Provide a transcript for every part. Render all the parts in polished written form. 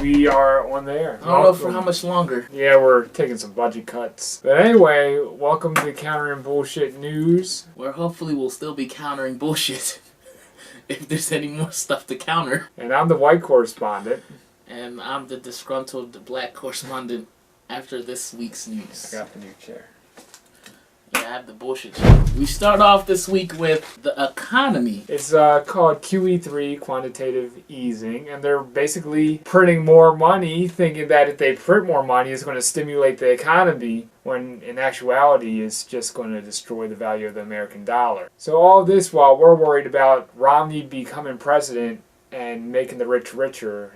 We are on there. I don't know for how much longer. Yeah, we're taking some budget cuts. But anyway, welcome to Countering Bullshit News. Where hopefully we'll still be countering bullshit. If there's any more stuff to counter. And I'm the white correspondent. And I'm the disgruntled black correspondent after this week's news. I got the new chair. Yeah, I have the bullshit chair. We start off this week with the economy. It's called QE3, quantitative easing, and they're basically printing more money, thinking that if they print more money, it's going to stimulate the economy, when in actuality it's just going to destroy the value of the American dollar. So all this while we're worried about Romney becoming president and making the rich richer.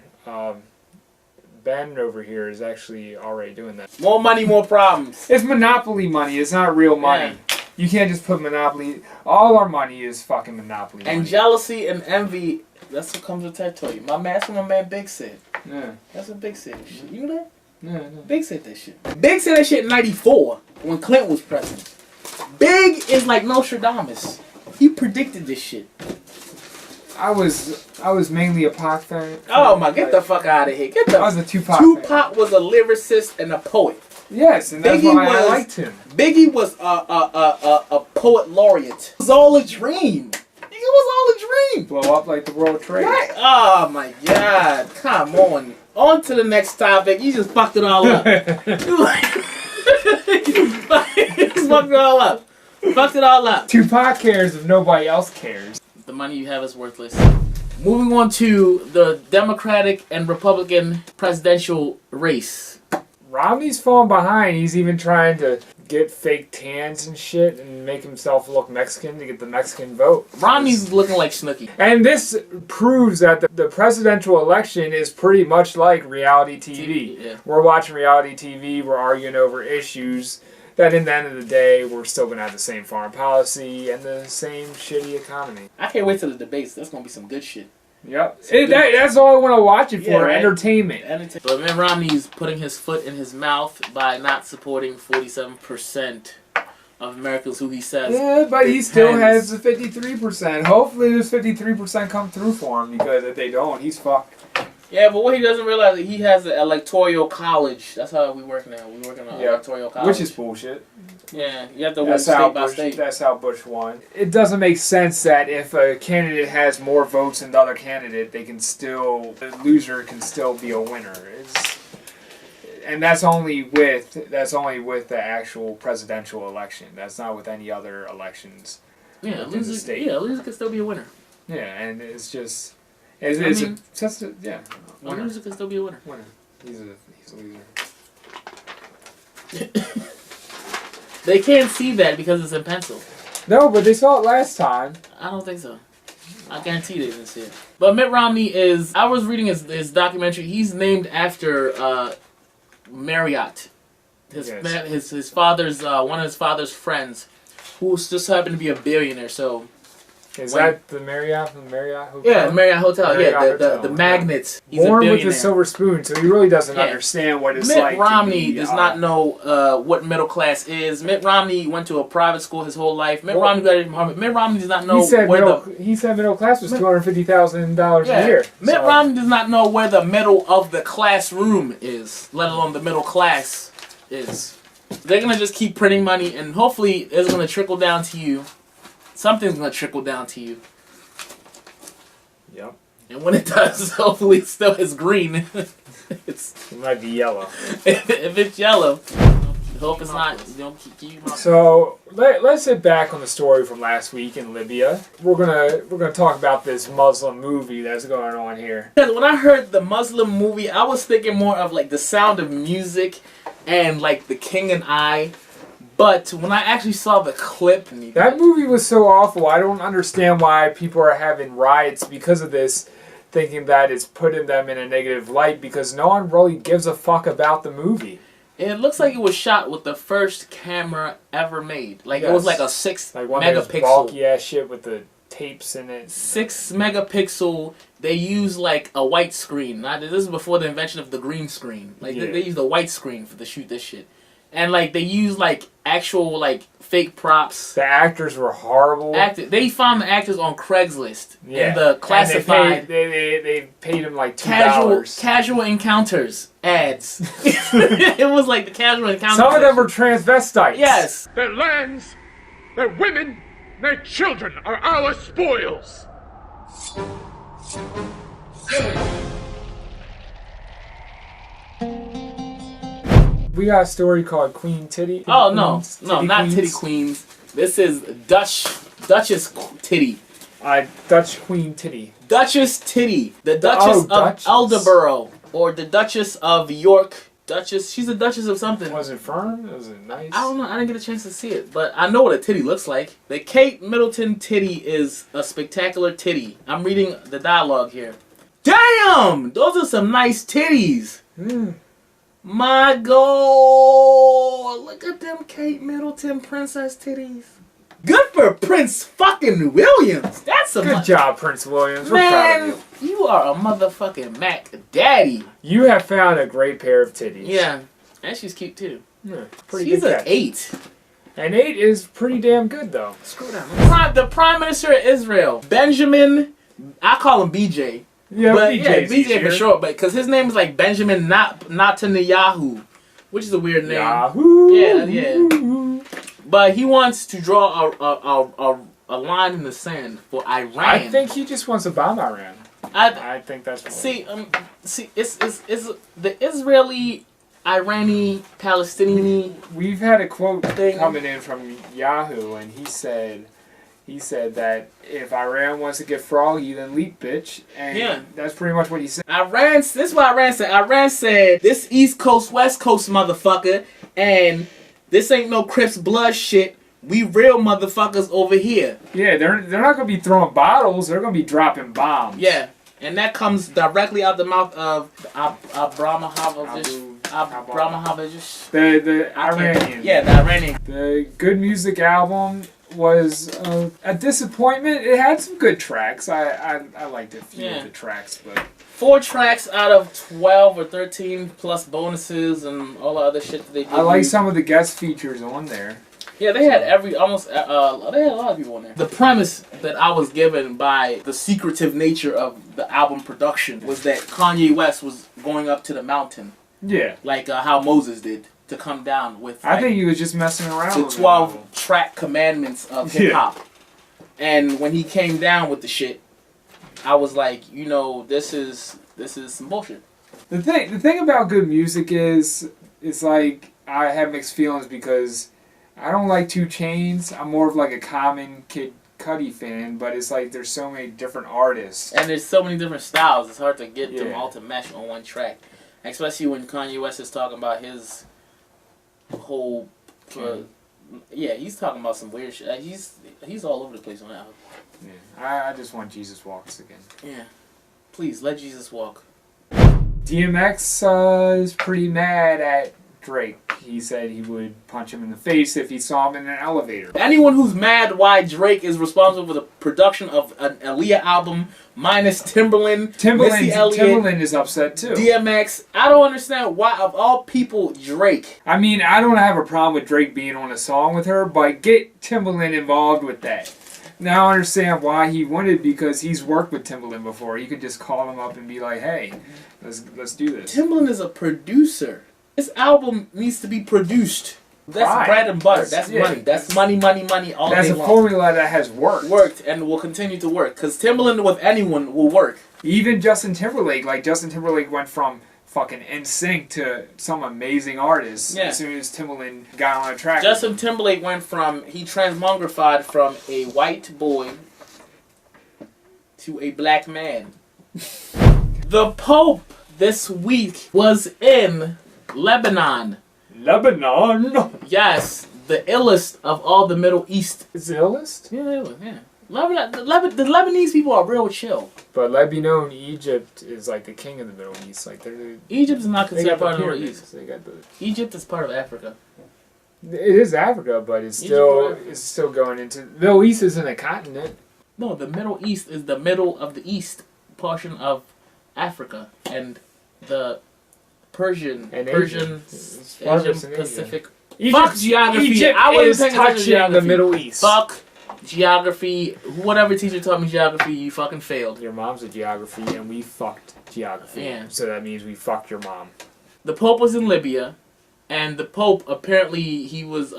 Ben over here is actually already doing that. More money, more problems. It's monopoly money. It's not real money. Yeah. You can't just put monopoly. All our money is fucking monopoly money. And jealousy and envy, that's what comes with territory. That's what my man Big said. Yeah. That's what Big said. Shit. You know that? Yeah, no. Big said that shit. Big said that shit in 94 when Clinton was president. Big is like Nostradamus. He predicted this shit. I was mainly a Pac fan. Oh my! Get the fuck out of here! I was a Tupac. Tupac was a lyricist and a poet. Yes, and that's why I liked him. Biggie was a poet laureate. It was all a dream. It was all a dream. Blow up like the World Trade. Right? Oh my God! Come on. On to the next topic. You just fucked it all up. You just fucked it all up. Fucked it all up. Tupac cares if nobody else cares. The money you have is worthless. Moving on to the Democratic and Republican presidential race. Romney's falling behind. He's even trying to get fake tans and shit and make himself look Mexican to get the Mexican vote. Romney's looking like Snooki. And this proves that the presidential election is pretty much like reality TV. Yeah. We're watching reality TV. We're arguing over issues that in the end of the day, we're still going to have the same foreign policy and the same shitty economy. I can't wait till the debates. That's going to be some good shit. Yep. That's all I want to watch it for, yeah, right? Entertainment. But Mitt Romney's putting his foot in his mouth by not supporting 47% of Americans who he says. Yeah, but he still has the 53%. Hopefully this 53% come through for him, because if they don't, he's fucked. Yeah, but what he doesn't realize is he has an electoral college. That's how we work now. We work in an electoral college. Which is bullshit. Yeah, you have to win state by state. That's how Bush won. It doesn't make sense that if a candidate has more votes than the other candidate, the loser can still be a winner. And that's only with the actual presidential election. That's not with any other elections. Yeah, loser can still be a winner. Yeah, and it's just. A loser can still be a winner. Winner. He's a loser. They can't see that because it's in pencil. No, but they saw it last time. I don't think so. I guarantee they didn't see it. But Mitt Romney is... I was reading his documentary. He's named after Marriott. His father's... one of his father's friends who just happened to be a billionaire, so... Is that the Marriott from the Marriott Hotel? Yeah, the Marriott Hotel. The magnets. He's born with a silver spoon, so he really doesn't understand what it's like. Mitt Romney does not know what middle class is. Mitt Romney went to a private school his whole life. Mitt Romney got it from Harvard. Mitt Romney does not know he said middle class was $250,000 a year. Mitt Romney does not know where the middle of the classroom is, let alone the middle class is. They're gonna just keep printing money, and hopefully it's gonna trickle down to you. Something's going to trickle down to you. Yep. And when it does, hopefully it still is green. It might be yellow. If it's yellow, I hope it's not. So let's sit back on the story from last week in Libya. We're gonna talk about this Muslim movie that's going on here. When I heard the Muslim movie, I was thinking more of like The Sound of Music and like The King and I. But when I actually saw the clip... That movie was so awful. I don't understand why people are having riots because of this, thinking that it's putting them in a negative light, because no one really gives a fuck about the movie. It looks like it was shot with the first camera ever made. Like, it was like a 6 megapixel. One of those bulky ass shit with the tapes in it. 6 megapixel. They use like a white screen. This is before the invention of the green screen. Like, they used a white screen to shoot this shit. And like they use like actual like fake props. The actors were horrible. They found the actors on Craigslist in the And classified. they paid him like $2. Casual encounters ads. It was like the casual encounters. Some of them were transvestites. Yes. Their lands, their women, their children are our spoils. We got a story called Queen Titty. Oh Queens, no, not Queens. Titty Queens. This is Duchess Titty. Dutch Queen Titty. Duchess Titty, the Duchess of Duchess. Alderborough, or the Duchess of York. Duchess, she's a Duchess of something. Was it firm? Was it nice? I don't know. I didn't get a chance to see it, but I know what a titty looks like. The Kate Middleton titty is a spectacular titty. I'm reading the dialogue here. Damn, those are some nice titties. My God, look at them Kate Middleton princess titties. Good for Prince fucking Williams. That's a Good job, Prince Williams. We're proud man. of you. You are a motherfucking Mac Daddy. You have found a great pair of titties. Yeah, and she's cute too. Yeah, pretty She's good. an catch. 8. An 8 is pretty damn good though. Screw that. The Prime Minister of Israel, Benjamin. I call him BJ. Yeah, But BJ's yeah, BJ easier. for short, but because his name is like Benjamin Netanyahu, which is a weird name. Yahoo! Yeah. But he wants to draw a line in the sand for Iran. I think he just wants to bomb Iran. I think that's what it's the Israeli, Irani, Palestinian. We've had a quote thing. coming in from Yahoo, and he said that if Iran wants to get froggy, then leap, bitch. And that's pretty much what he said. This is what Iran said. Iran said, this East Coast, West Coast motherfucker, and this ain't no Crips blood shit. We real motherfuckers over here. Yeah, they're not going to be throwing bottles. They're going to be dropping bombs. Yeah, and that comes directly out the mouth of Abramovich. The Iranian. Yeah, the Iranian. The Good Music album was a disappointment. It had some good tracks. I liked a few of the tracks, but 4 tracks out of 12 or 13 plus bonuses and all the other shit that they did. I like some of the guest features on there. Yeah, they had they had a lot of people on there. The premise that I was given by the secretive nature of the album production was that Kanye West was going up to the mountain. Yeah. Like how Moses did, to come down with. I think he was just messing around the with 12 track commandments of hip hop. Yeah. And when he came down with the shit, I was like, this is some bullshit. The thing about Good Music is like I have mixed feelings because I don't like 2 Chainz. I'm more of like a Common, Kid Cudi fan, but it's like there's so many different artists. And there's so many different styles. It's hard to get them all to mesh on one track. Especially when Kanye West is talking about his whole... he's talking about some weird shit. He's all over the place on that album. Yeah, I just want Jesus Walks again. Yeah. Please, let Jesus walk. DMX is pretty mad at Drake. He said he would punch him in the face if he saw him in an elevator. Anyone who's mad why Drake is responsible for the production of an Aaliyah album minus Timbaland, Missy Elliott, Timbaland is upset too. DMX. I don't understand why, of all people, Drake. I mean, I don't have a problem with Drake being on a song with her, but get Timbaland involved with that. Now I understand why he wanted, because he's worked with Timbaland before. He could just call him up and be like, hey, let's do this. Timbaland is a producer. This album needs to be produced. That's bread and butter. That's money. That's money all day long. That's a formula that has worked. And will continue to work. Because Timbaland with anyone will work. Even Justin Timberlake. Like, Justin Timberlake went from fucking NSYNC to some amazing artists as soon as Timbaland got on a track. Justin Timberlake went from, he transmogrified from a white boy to a black man. The Pope this week was in Lebanon. Yes, the illest of all the Middle East. It's the illest? Yeah. The Lebanese people are real chill. But let be known, Egypt is like the king of the Middle East. Like Egypt is not considered part of the Middle East. They got Egypt is part of Africa. It is Africa, but it's still going into... The Middle East isn't a continent. No, the Middle East is the middle of the east portion of Africa, and the Asian Pacific Fuck geography. Egypt I wasn't is paying attention to touching geography. the Middle East. Fuck geography. Whatever teacher taught me geography, you fucking failed. Your mom's a geography, and we fucked geography. Yeah. So that means we fucked your mom. The Pope was in Libya, and the Pope apparently he was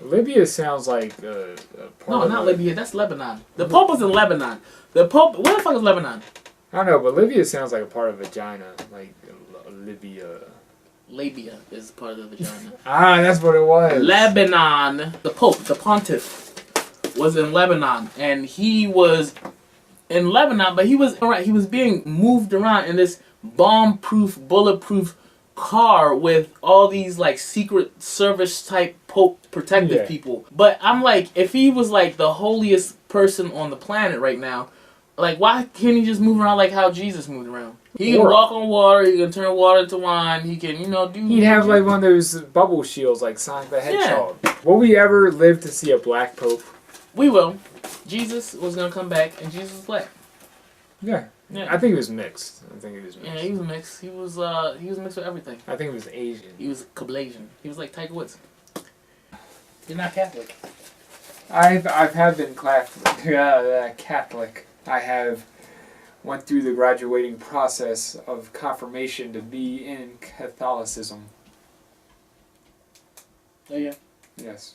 Libya sounds like a part no, of not Libya. That's Lebanon. The Pope was in Lebanon. The Pope. Where the fuck is Lebanon? I don't know, but Libya sounds like a part of vagina, like Libya. Labia is part of the vagina. Ah, that's what it was. Lebanon. The Pope, the Pontiff, was in Lebanon, and he was in Lebanon, but he was being moved around in this bomb-proof, bulletproof car with all these like Secret Service type Pope protective people. But I'm like, if he was like the holiest person on the planet right now, like why can't he just move around like how Jesus moved around? He can walk on water, he can turn water into wine, he can, do... He'd have like one of those bubble shields like Sonic the Hedgehog. Yeah. Will we ever live to see a black Pope? We will. Jesus was gonna come back, and Jesus was black. Yeah. I think it was mixed. Yeah, he was mixed. He was mixed with everything. I think it was Asian. He was Kablasian. He was like Tiger Woods. You're not Catholic. I have been Catholic. I have went through the graduating process of confirmation to be in Catholicism. Oh yeah? Yes.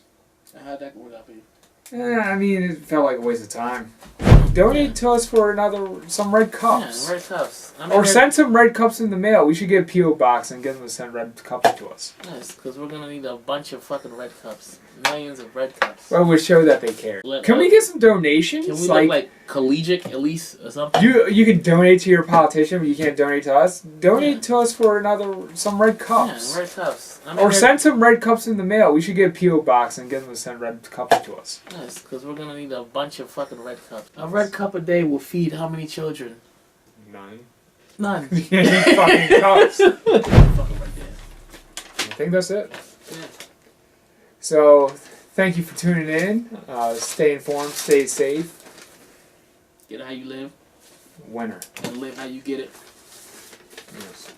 How'd that work out for you? I mean, it felt like a waste of time. Donate to us for some red cups. Yeah, red cups. Or send some red cups in the mail. We should get a P.O. box and get them to send red cups to us. Yes, because we're going to need a bunch of fucking red cups. Millions of red cups. Well, we'll show that they care. Can we get some donations? Can we look like collegiate at least or something? You can donate to your politician, but you can't donate to us. Donate to us for some red cups. Yeah, red cups. Or send some red cups in the mail. We should get a P.O. box and get them to send red cups to us. Yes, because we're going to need a bunch of fucking red cups. A red cup a day will feed how many children? None. You can't eat fucking cups. I think that's it. Yeah. So, thank you for tuning in. Stay informed, stay safe. Get it how you live. Winner. And live how you get it. Yes.